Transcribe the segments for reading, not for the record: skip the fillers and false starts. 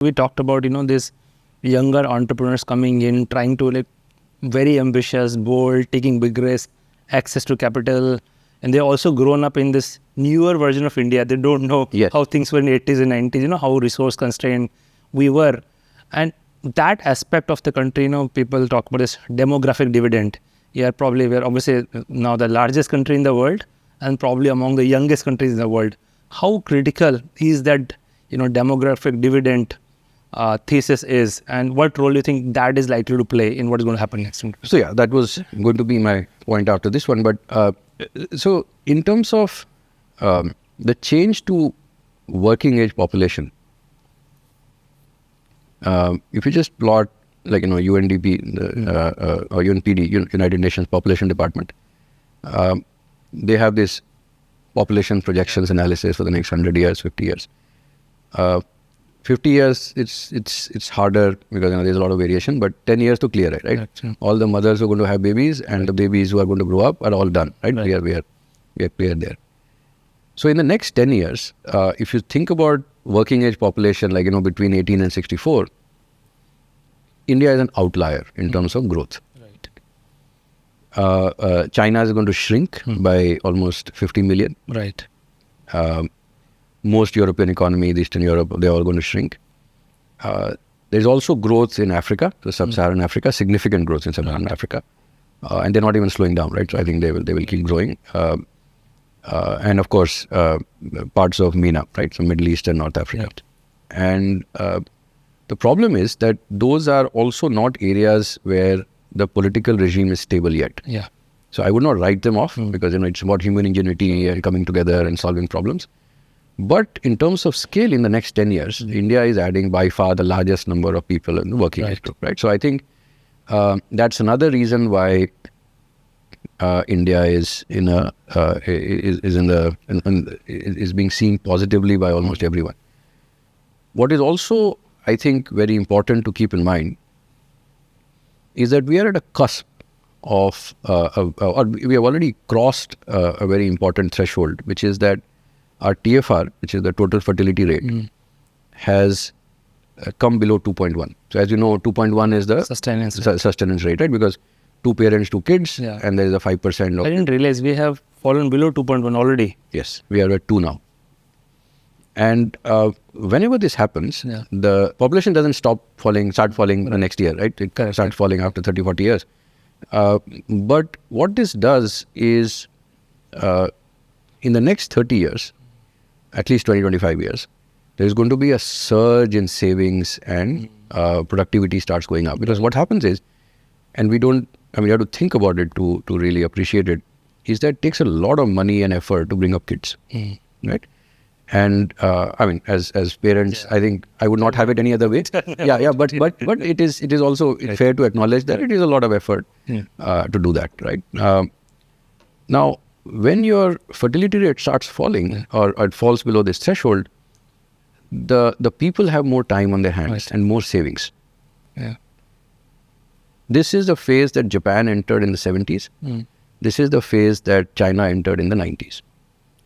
We talked about, these younger entrepreneurs coming in, trying to very ambitious, bold, taking big risks, access to capital. And they've also grown up in this newer version of India. They don't know how things were in the 80s and 90s, how resource constrained we were. And that aspect of the country, people talk about this demographic dividend. Yeah, probably we're obviously now the largest country in the world and probably among the youngest countries in the world. How critical is that, demographic dividend thesis is, and what role do you think that is likely to play in what is going to happen next? So yeah, that was going to be my point after this one. But so in terms of the change to working age population, if you just plot UNDP or UNPD, United Nations Population Department, they have this population projections analysis for the next 100 years, 50 years. 50 years, it's harder because there's a lot of variation, but 10 years to clear it, right? Right. All the mothers who are going to have babies and the babies who are going to grow up are all done, right? We are clear there. So in the next 10 years, if you think about working age population, between 18 and 64, India is an outlier in terms of growth. Right. China is going to shrink by almost 50 million. Right. Most European economies, Eastern Europe, they're all going to shrink. There's also growth in Africa, the sub-Saharan Africa, significant growth in sub-Saharan Africa. And they're not even slowing down, right? So I think they will keep growing. And of course, parts of MENA, right? So Middle East and North Africa. Right. And the problem is that those are also not areas where the political regime is stable yet. Yeah. So I would not write them off because it's about human ingenuity and coming together and solving problems. But in terms of scale, in the next 10 years, India is adding by far the largest number of people in the working age group, right? So I think that's another reason why India is is being seen positively by almost everyone. What is also, I think, very important to keep in mind is that we are at a cusp of, or we have already crossed a very important threshold, which is that our TFR, which is the total fertility rate, has come below 2.1. So as you know, 2.1 is the sustenance rate, right? Because 2 parents, 2 kids, and there is a 5% of... I didn't realize we have fallen below 2.1 already. Yes, we are at 2 now. And whenever this happens, the population doesn't start falling the next year, right? It starts falling after 30, 40 years. But what this does is, in the next 30 years, at least 20, 25 years, there's going to be a surge in savings and productivity starts going up. Because what happens is, and you have to think about it to really appreciate it, is that it takes a lot of money and effort to bring up kids, right? And as parents, I think I would not have it any other way. But it is also fair to acknowledge that it is a lot of effort to do that, right? Now, when your fertility rate starts falling or it falls below this threshold, the people have more time on their hands and more savings. Yeah. This is the phase that Japan entered in the 70s. This is the phase that China entered in the 90s.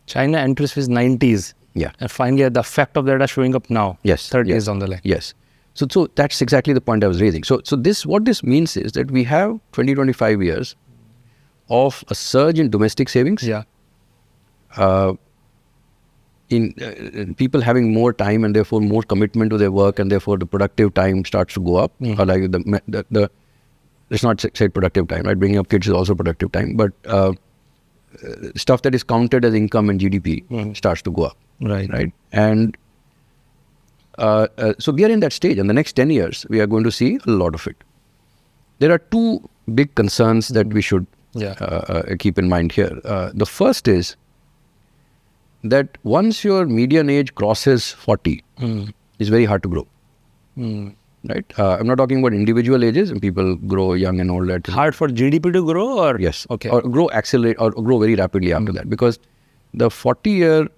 China enters phase 90s. Yeah. And finally, the effect of that are showing up now. Yes. 30 years on the line. Yes. So that's exactly the point I was raising. So what this means is that we have 20, 25 years of a surge in domestic savings. Yeah. In people having more time and therefore more commitment to their work, and therefore the productive time starts to go up. Or like let's not say productive time, right? Bringing up kids is also productive time, but stuff that is counted as income and GDP starts to go up. Right. And so we are in that stage, and the next 10 years, we are going to see a lot of it. There are 2 big concerns that we should keep in mind here. The first is that once your median age crosses 40, it's very hard to grow. Right? I'm not talking about individual ages, and people grow young and old. Hard for GDP to grow, or? Yes. Okay. Or accelerate or grow very rapidly after that, because the 40-year,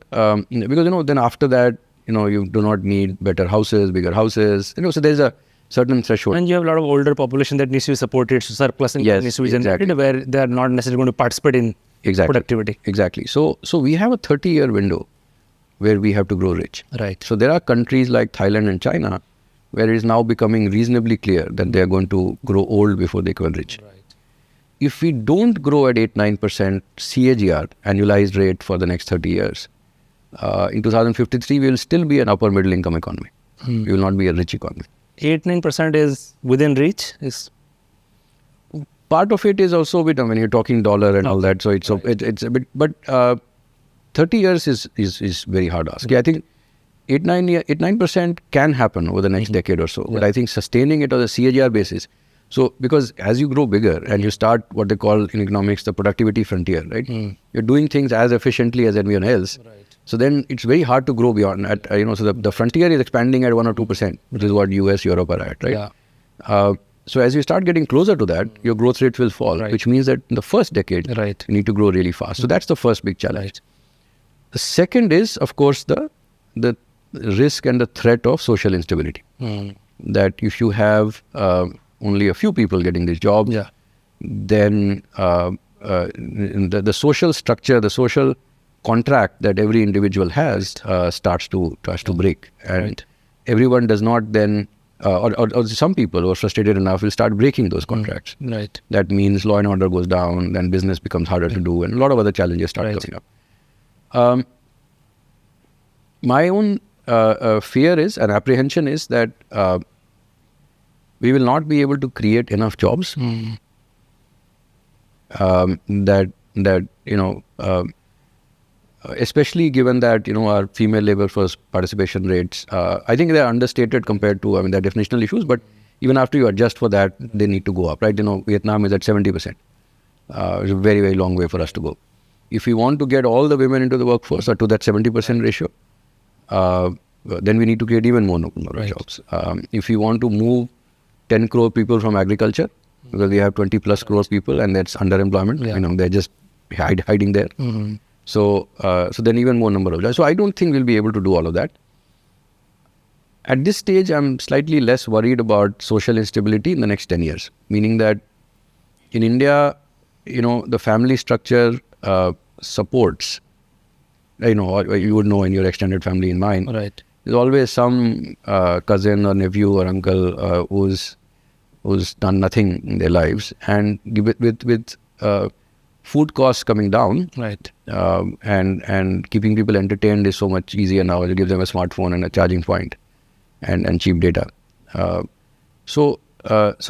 because then after that, you do not need better houses, bigger houses. So there's a certain threshold. And you have a lot of older population that needs to be supported, so surplus income needs to be generated, where they are not necessarily going to participate in productivity. Exactly. So we have a 30-year window where we have to grow rich. Right. So there are countries like Thailand and China where it is now becoming reasonably clear that they are going to grow old before they become rich. Right. If we don't grow at 8-9% CAGR, annualized rate for the next 30 years, in 2053, we will still be an upper middle income economy. We will not be a rich economy. 8-9% is within reach? Is Part of it is also with, when you're talking dollar and all that, so it's it's a bit, but 30 years is very hard ask. Yeah, I think 8-9% can happen over the next decade or so, but I think sustaining it on a CAGR basis. So, because as you grow bigger and you start what they call in economics the productivity frontier, right? You're doing things as efficiently as anyone else. Right. So then it's very hard to grow beyond that. So the frontier is expanding at 1 or 2%, which is what US, Europe are at, right? Yeah. So as you start getting closer to that, your growth rates will fall, Right. which means that in the first decade, Right. you need to grow really fast. So that's the first big challenge. Right. The second is, of course, the risk and the threat of social instability. That if you have only a few people getting these jobs, then the social structure, the social contract that every individual has starts to break, and everyone does not then, or some people who are frustrated enough will start breaking those contracts. Right. That means law and order goes down, then business becomes harder to do, and a lot of other challenges start coming up. My own fear is, and apprehension is, that we will not be able to create enough jobs especially given that our female labor force participation rates, I think they are understated compared to, they're definitional issues, but even after you adjust for that, they need to go up, right? Vietnam is at 70%. It's a very, very long way for us to go. If we want to get all the women into the workforce or to that 70% ratio, then we need to create even more number of jobs. If we want to move 10 crore people from agriculture, because we have 20 plus crore people and that's underemployment, they're just hiding there. So then even more number of jobs. So I don't think we'll be able to do all of that. At this stage, I'm slightly less worried about social instability in the next 10 years. Meaning that in India, the family structure supports, or you would know in your extended family, in mine, Right. there's always some cousin or nephew or uncle who's done nothing in their lives. And with food costs coming down, Right. and keeping people entertained is so much easier now. You give them a smartphone and a charging point and cheap data. So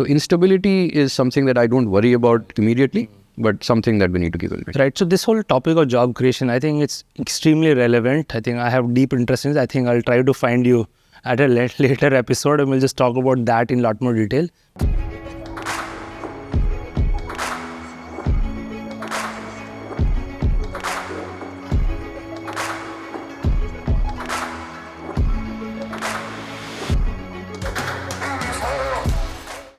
instability is something that I don't worry about immediately, but something that we need to keep in mind. Right. So this whole topic of job creation, I think it's extremely relevant. I think I have deep interest in it. I think I'll try to find you at a later episode and we'll just talk about that in a lot more detail.